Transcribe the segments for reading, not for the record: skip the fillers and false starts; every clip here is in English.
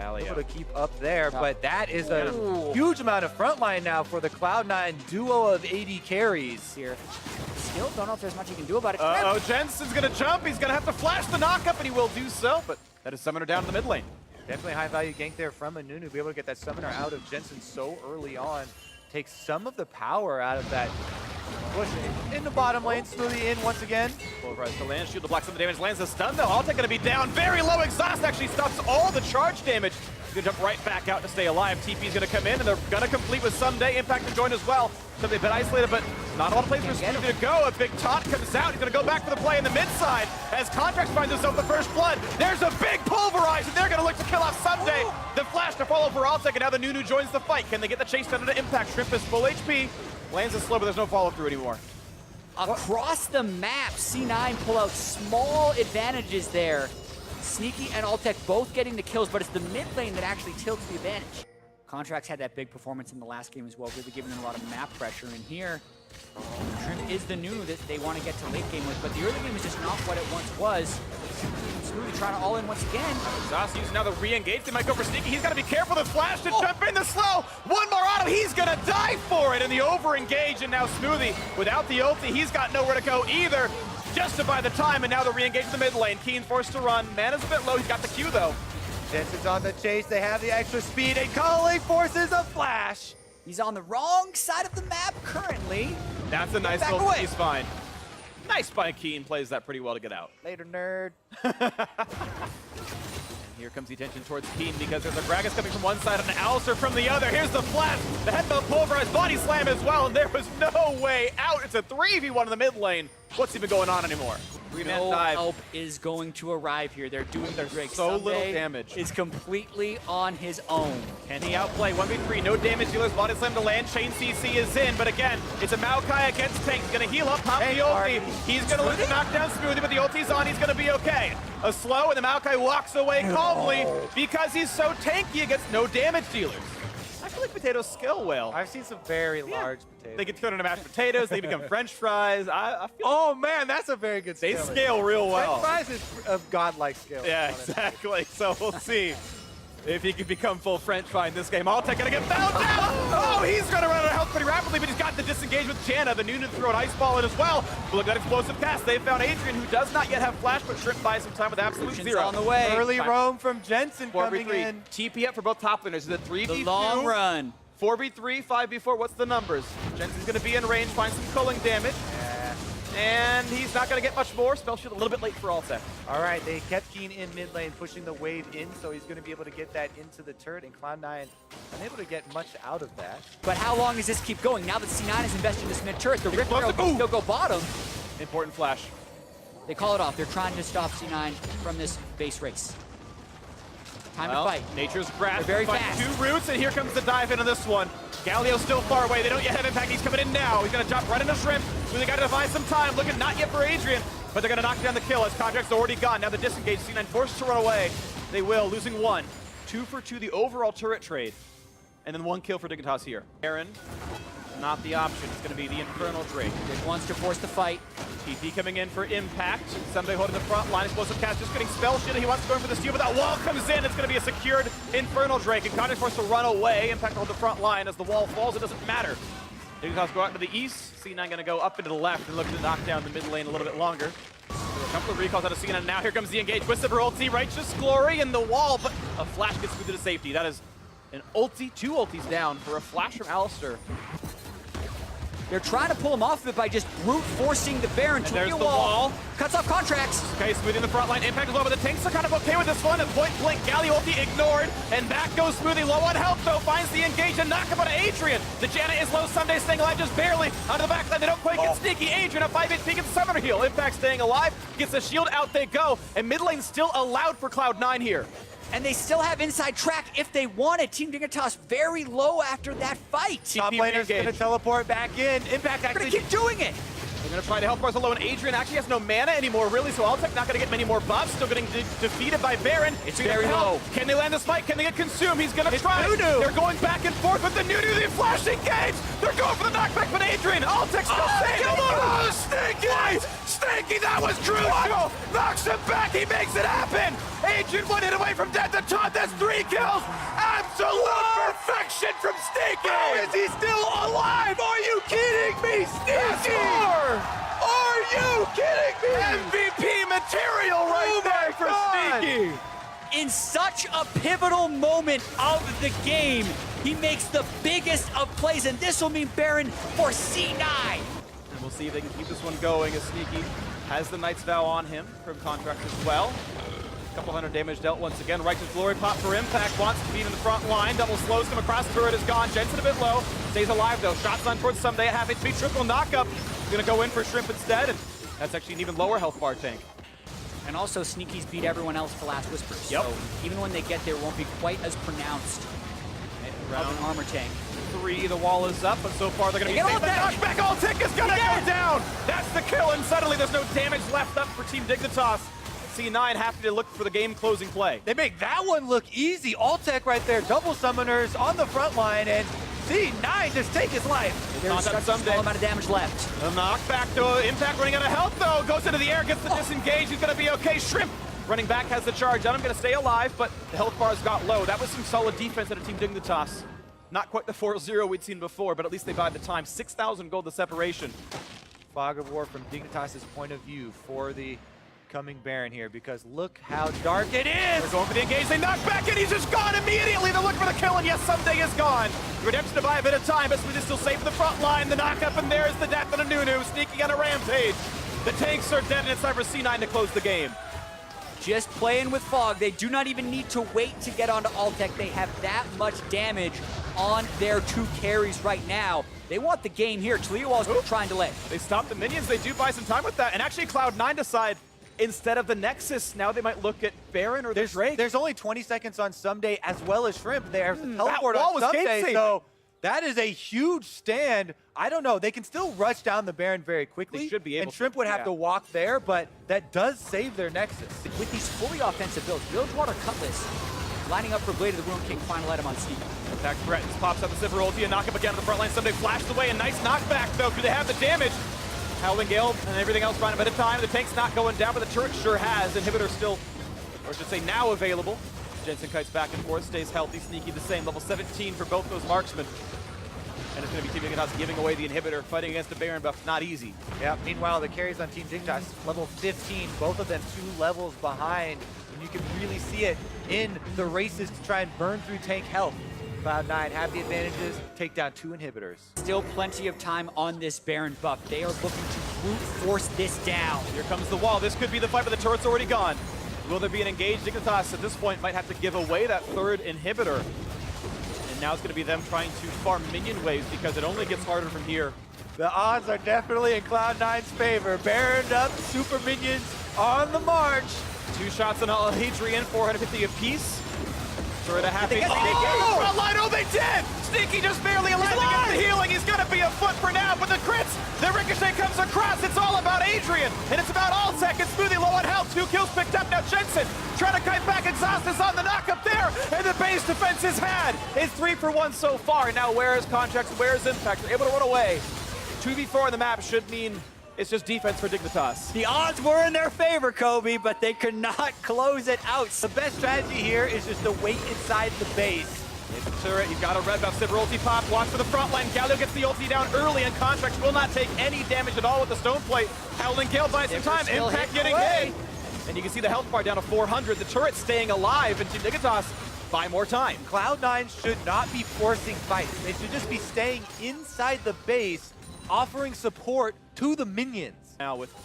able to keep up there, but that is a huge amount of frontline now for the Cloud9 duo of AD carries. Here. Still don't know if there's much you can do about it. Oh, Jensen's gonna jump. He's gonna have to flash the knockup, and he will do so, but that is Summoner down in the mid lane. Definitely high value gank there from a Nunu. Be able to get that Summoner out of Jensen so early on. Takes some of the power out of that push in the bottom lane. Smoothie in once again. Pulverize the land, shield to block some of the damage. Lands the stun though. ALTEC gonna be down. Very low exhaust actually stops all the charge damage. He's gonna jump right back out to stay alive. TP's gonna come in and they're gonna complete with SMOOTHIE. Impact to join as well. So they've been isolated, but not a lot of places for Smoothie to go. A big taunt comes out. He's gonna go back for the play in the mid side as CONTRACTZ finds himself the first blood. There's a big pulverize and they're gonna look to kill off SMOOTHIE. The flash to follow for ALTEC, and now the Nunu joins the fight. Can they get the chase down into Impact? Shrimp is full HP. Lands is slow, but there's no follow through anymore. Across the map, C9 pull out small advantages there. Sneaky and ALTEC both getting the kills, but it's the mid lane that actually tilts the advantage. CONTRACTZ had that big performance in the last game as well, really giving them a lot of map pressure. And here, Shrimp is the Nunu that they want to get to late game with, but the early game is just not what it once was. Smoothie trying to all in once again. Exhaust using now the re-engage. They might go for Sneaky. He's got to be careful. The flash to jump in the slow. One more on him. He's going to die for it. And the over-engage. And now Smoothie, without the ulti, he's got nowhere to go either. Just to buy the time. And now the re-engage in the mid lane. KEANE forced to run. Mana's a bit low. He's got the Q though. Jensen's on the chase. They have the extra speed. And calling forces a flash. He's on the wrong side of the map currently. That's a nice little he's fine. Nice by KEANE, plays that pretty well to get out. Later, nerd. Here comes the attention towards KEANE because there's a Gragas coming from one side and an Alistar from the other. Here's the flash, the headbutt pulverized body slam as well, and there was no way out. It's a 3v1 in the mid lane. What's even going on anymore? No help is going to arrive here. They're doing their Drake. So little damage. Is completely on his own. Can he outplay 1v3? No damage dealers. Body slam to land. Chain CC is in, but again, it's a Maokai against Tank. He's gonna heal up, pop the ulti. He's gonna look to knock down Smoothie, but the ulti's on. He's gonna be okay. A slow, and the Maokai walks away calmly because he's so tanky against no damage dealers. I feel like potatoes scale well. I've seen some very large potatoes. They get turned into mashed potatoes. They become French fries. I feel oh man, that's a very good scale. They scale real well. French fries is a godlike scale. Yeah, exactly. So we'll see if he can become full French fry in this game. ALTEC gonna get fouled down. Oh, he's gonna run out of health pretty rapidly, but he's got the disengage with Janna. The Nunu throw an ice ball in as well. But look at that explosive cast. They found ADRIAN, who does not yet have flash, but Shrimp buys some time with absolute Lucian's zero. on the way. Early roam from Jensen coming 4v3. in. TP up for both top laners. Is it 3v2? The long run. 4v3, 5v4, what's the numbers? Jensen's gonna be in range, find some culling damage. And he's not gonna get much more. Spell shield a little bit late for ALTEC. All right, they kept KEANE in mid lane, pushing the wave in, so he's gonna be able to get that into the turret, and Cloud9 unable to get much out of that. But how long does this keep going? Now that C9 is invested in this mid turret, the Rift Rail can still go bottom. Important flash. They call it off. They're trying to stop C9 from this base race. Time to fight. Nature's grasp. They're very fast. 2 roots, and here comes the dive into this one. Galio still far away. They don't yet have impact. He's coming in now. He's gonna jump right into Shrimp. Really got to buy some time. Looking not yet for ADRIAN, but they're gonna knock down the kill as CONTRACTZ already gone. Now the disengage. C9 forced to run away. They will, losing 1. 2 for 2 the overall turret trade, and then 1 kill for DIGNITAS here. Aaron, not the option. It's gonna be the Infernal Drake. It wants to force the fight. TP coming in for impact. SMOOTHIE holding the front line. Explosive cast just getting spell shit. He wants to go in for the steal, but that wall comes in. It's going to be a secured Infernal Drake. And CONTRACTZ forced to run away. Impact hold the front line. As the wall falls, it doesn't matter. DIGNITAS go out to the east. C9 going to go up into the left and looking to knock down the mid lane a little bit longer. A couple of recalls out of C9. Now here comes the engage. Whisper ulti. Righteous Glory in the wall, but a flash gets through to safety. That is an ulti. 2 ultis down for a flash from Alistar. They're trying to pull him off of it by just brute forcing the Baron to there's the the wall. wall. Cuts off CONTRACTZ. Okay, Smoothie in the front line. Impact as well, but the tanks are kind of okay with this one. And point blank, Galio ulti ignored. And back goes Smoothie. Low on health, though. Finds the engage and knock up on ADRIAN. The Janna is low. SMOOTHIE staying alive just barely. Onto the backside. They don't quite get sneaky. ADRIAN, a 5-hit peek at the Summoner heal. Impact staying alive. Gets the shield. Out they go. And mid lane still allowed for Cloud9 here. And they still have inside track if they want it. Team DIGNITAS very low after that fight. Top laner's gonna teleport back in. Impact They're actually gonna keep doing it. They're gonna try to help bars alone. ADRIAN actually has no mana anymore, really, so ALTEC not gonna get many more buffs. Still getting defeated by Baron. It's very low. Can they land the spike? Can they get consumed? He's gonna try. Nunu. They're going back and forth with the Nunu. The flash engage. They're going for the knockback, but ADRIAN, ALTEC still safe. Oh, Stinky! Stinky, that was crucial. Knocks him back. He makes it happen. ADRIAN 1 hit away from dead to Todd. That's 3 kills. Absolute perfection from Stinky. How is he still alive? Are you kidding me, Stinky? Are you kidding me? MVP material right there for Stinky. In such a pivotal moment of the game, he makes the biggest of plays, and this will mean Baron for C9. And we'll see if they can keep this one going as Sneaky has the Knight's Vow on him from CONTRACTZ as well. Couple hundred damage dealt once again. Righteous Glory pop for Impact. Wants to be in the front line. Double slows come across. Turret is gone. Jensen a bit low. Stays alive though. Shots on towards SMOOTHIE at half HP. Triple knockup. Gonna go in for Shrimp instead. And that's actually an even lower health bar tank. And also, Sneaky's beat everyone else to Last Whispers. Yep. So even when they get there, it won't be quite as pronounced of an armor tank. 3, the wall is up, but so far they're gonna They be get safe. The knockback ALTEC is gonna go down. That's the kill, and suddenly there's no damage left up for Team Dignitas. C9 happy to look for the game-closing play. They make that one look easy. ALTEC right there, double summoners on the front line, and C9 just take his life. There's such a small amount of damage left. The knockback to Impact running out of health though. Goes into the air, gets the disengage. He's gonna be okay. Shrimp running back has the charge on him. Gonna stay alive, but the health bars got low. That was some solid defense out of Team Dignitas. Not quite the 4-0 we'd seen before, but at least they bide the time. 6,000 gold the separation. Fog of War from Dignitas' point of view for the coming Baron here, because look how dark it is! They're going for the engage, they knock back and he's just gone immediately! They're looking for the kill, and yes, SMOOTHIE is gone! Redemption to buy a bit of time, but Smooth is still safe in the front line. The knock up, and there is the death of a Nunu, sneaking on a rampage. The tanks are dead, and it's time for C9 to close the game. Just playing with Fog. They do not even need to wait to get onto ALTEC. They have that much damage on their 2 carries right now. They want the game here. Taliyah Wall's trying to lay. They stop the minions, they do buy some time with that, and actually Cloud9 decide instead of the Nexus, now they might look at Baron or the Drake. There's only 20 seconds on SMOOTHIE as well as Shrimp. There's a that teleport wall on was SMOOTHIE, game-safe. so that is a huge stand. I don't know. They can still rush down the Baron very quickly. They should be able and Shrimp would have to walk there, but that does save their Nexus. With these fully offensive builds, Bilgewater Cutlass lining up for Blade of the Ruin King, final item on Sneaky. Attack threatens, pops out the Sivir ulti, and knock up again on the front line. SMOOTHIE flashes away, a nice knockback though. Do they have the damage? Howling Gale and everything else running a bit of time. The tank's not going down, but the turret sure has. Inhibitor still, or I should say now available. Jensen kites back and forth, stays healthy. Sneaky the same, level 17 for both those marksmen. And it's going to be Team Dignitas giving away the inhibitor, fighting against the Baron buff, not easy. Yeah, meanwhile, the carries on Team Dignitas, level 15, both of them 2 levels behind. And you can really see it in the races to try and burn through tank health. Cloud9 have the advantages, take down 2 inhibitors. Still plenty of time on this Baron buff. They are looking to brute force this down. Here comes the wall. This could be the fight, but the turret's already gone. Will there be an engage? Dignitas at this point might have to give away that 3rd inhibitor. And now it's going to be them trying to farm minion waves because it only gets harder from here. The odds are definitely in Cloud9's favor. Baron up, super minions on the march. 2 shots on ADRIAN, 450 apiece. Turret a happy. Oh! Line, oh, they did! Sneaky just barely alive to get the healing. He's gonna be a foot for now, but the crits, the ricochet comes across. It's all about ADRIAN, and it's about ALTEC and SMOOTHIE low on health. 2 kills picked up. Now Jensen trying to kite back. Exhaust is on the knock up there, and the base defense is had. It's 3 for 1 so far. And now where is CONTRACTZ? Where is Impact? They're able to run away. 2v4 on the map should mean it's just defense for Dignitas. The odds were in their favor, Kobe, but they could not close it out. The best strategy here is just to wait inside the base. It's a turret, you've got a red buff, Sivir ulti pop, walks for the front line. Galio gets the ulti down early, and CONTRACTZ will not take any damage at all with the stone plate. Howling Gale buys some time, Impact getting hit. And you can see the health bar down to 400. The turret staying alive, and Team Dignitas buy more time. Cloud9 should not be forcing fights. They should just be staying inside the base, offering support to the minions. Now with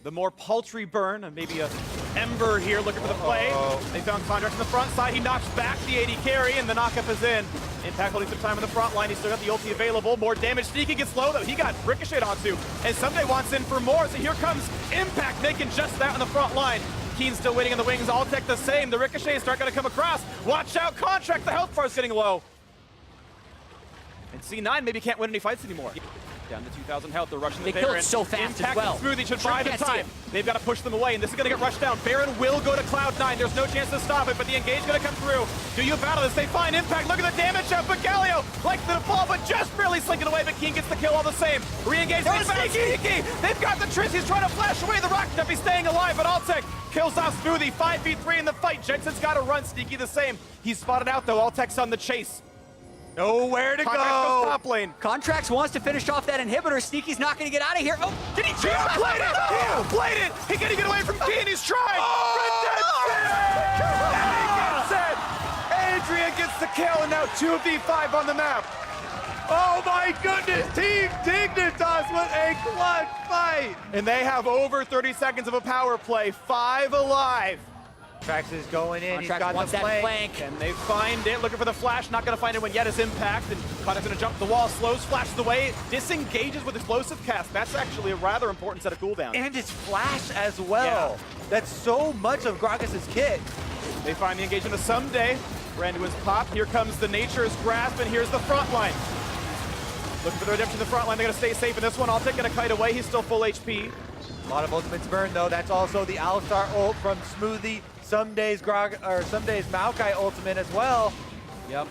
the more paltry burn, and maybe a Ember here looking for the play. They found CONTRACTZ on the front side. He knocks back the AD carry, and the knockup is in. Impact holding some time on the front line. He's still got the ulti available. More damage. Sneaky gets low, though. He got ricocheted onto. And SMOOTHIE wants in for more, so here comes Impact making just that on the front line. KEANE still waiting on the wings. ALTEC the same. The ricochets start going to come across. Watch out, CONTRACTZ. The health bar is getting low. And C9 maybe can't win any fights anymore. Down to 2,000 health. They're rushing the They kill Baron. it so fast as Impact well. and Smoothie should Sure buy the can't see time. it. They've got to push them away, and this is going to get rushed down. Baron will go to Cloud9. There's no chance to stop it, but the engage is going to come through. Do you battle this? They find Impact. Look at the damage up, but Galio likes the fall, but just barely slinking away, but KEANE gets the kill all the same. Re-engage. Sneaky! They've got the Trist. He's trying to flash away the rocket jump. He's staying alive, but ALTEC kills off Smoothie. 5v3 in the fight. Jensen's got to run. Sneaky the same. He's spotted out, though. ALTEC's on the chase. Nowhere to Contractz go. goes top lane. CONTRACTZ wants to finish off that inhibitor. Sneaky's not going to get out of here. Oh, did he He outplayed it! He outplayed it! He can't get away from KEANE. He's trying. Adrian gets the kill, and now 2v5 on the map. Oh my goodness, Team Dignitas with a clutch fight. And they have over 30 seconds of a power play. 5 alive. Trax is going in, he's CONTRACTZ got wants the that flank. flank. And they find it, looking for the flash, not gonna find it when yet is Impact, and Connor's gonna jump the wall, slows, flashes away, disengages with explosive cast. That's actually a rather important set of cooldowns. And his flash as well. That's so much of Gragas' kit. They find the engagement of SMOOTHIE. Brand new is pop, here comes the Nature's Grasp, and here's the front line. Looking for the redemption in the front line, they're gonna stay safe in this one. ALTEC gonna kite away, he's still full HP. A lot of ultimates burned though. That's also the Alistar ult from Smoothie. Sumday's Maokai ultimate as well. Yep,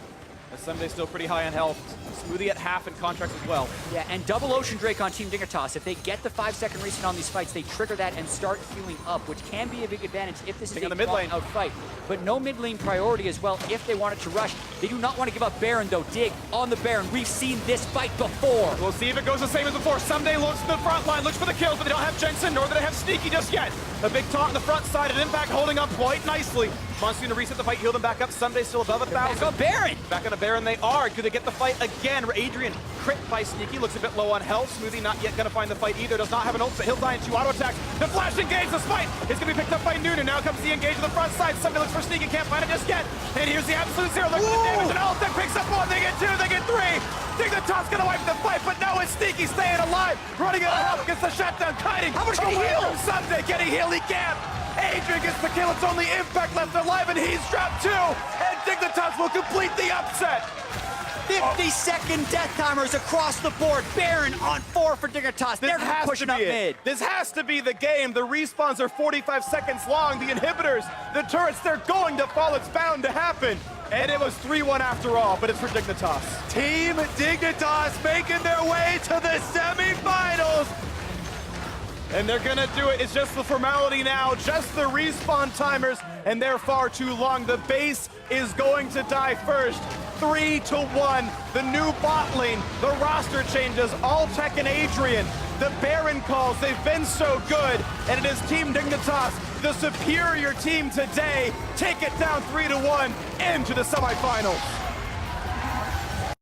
and SMOOTHIE's still pretty high on health. Smoothie at half and CONTRACTZ as well. Yeah, and double Ocean Drake on Team Dignitas. If they get the 5-second reset on these fights, they trigger that and start healing up, which can be a big advantage if this is Take a on the mid lane. out fight. But no mid lane priority as well if they wanted to rush. They do not want to give up Baron though. Dig on the Baron. We've seen this fight before. We'll see if it goes the same as before. SMOOTHIE looks to the front line, looks for the kills, but they don't have Jensen, nor do they have Sneaky just yet. A big taunt on the front side, and Impact holding up quite nicely. Monsoon to reset the fight, heal them back up. SMOOTHIE still above 1,000. Back on Baron. Back on a Baron they are. Do they get the fight again? Adrian crit by Sneaky, looks a bit low on health. Smoothie not yet gonna find the fight either. Does not have an ult, but he'll die in 2 auto attacks. The flash engage, the spite is gonna be picked up by Nunu. Now comes the engage on the front side. SMOOTHIE looks for Sneaky, can't find it just yet. And here's the absolute zero. Look at the damage, and ALTEC picks up 1, they get 2, they get 3. Dignitas gonna wipe the fight, but no, it's Sneaky staying alive. Running out of health, gets the shutdown, kiting. How much can he heal? SMOOTHIE getting heal, he can't. Adrian gets the kill, it's only Impact left alive, and he's dropped 2. And Dignitas will complete the upset. 50-second death timers across the board. Baron on 4 for Dignitas. They're pushing up mid. This has to be the game. The respawns are 45 seconds long. The inhibitors, the turrets, they're going to fall. It's bound to happen. And it was 3-1 after all, but it's for Dignitas. Team Dignitas making their way to the semifinals. And they're gonna do it. It's just the formality now, just the respawn timers, and they're far too long. The base is going to die first. 3-1. The new bot lane, the roster changes, ALTEC and Adrian. The Baron calls, they've been so good, and it is Team Dignitas, the superior team today, take it down 3-1 into the semifinals.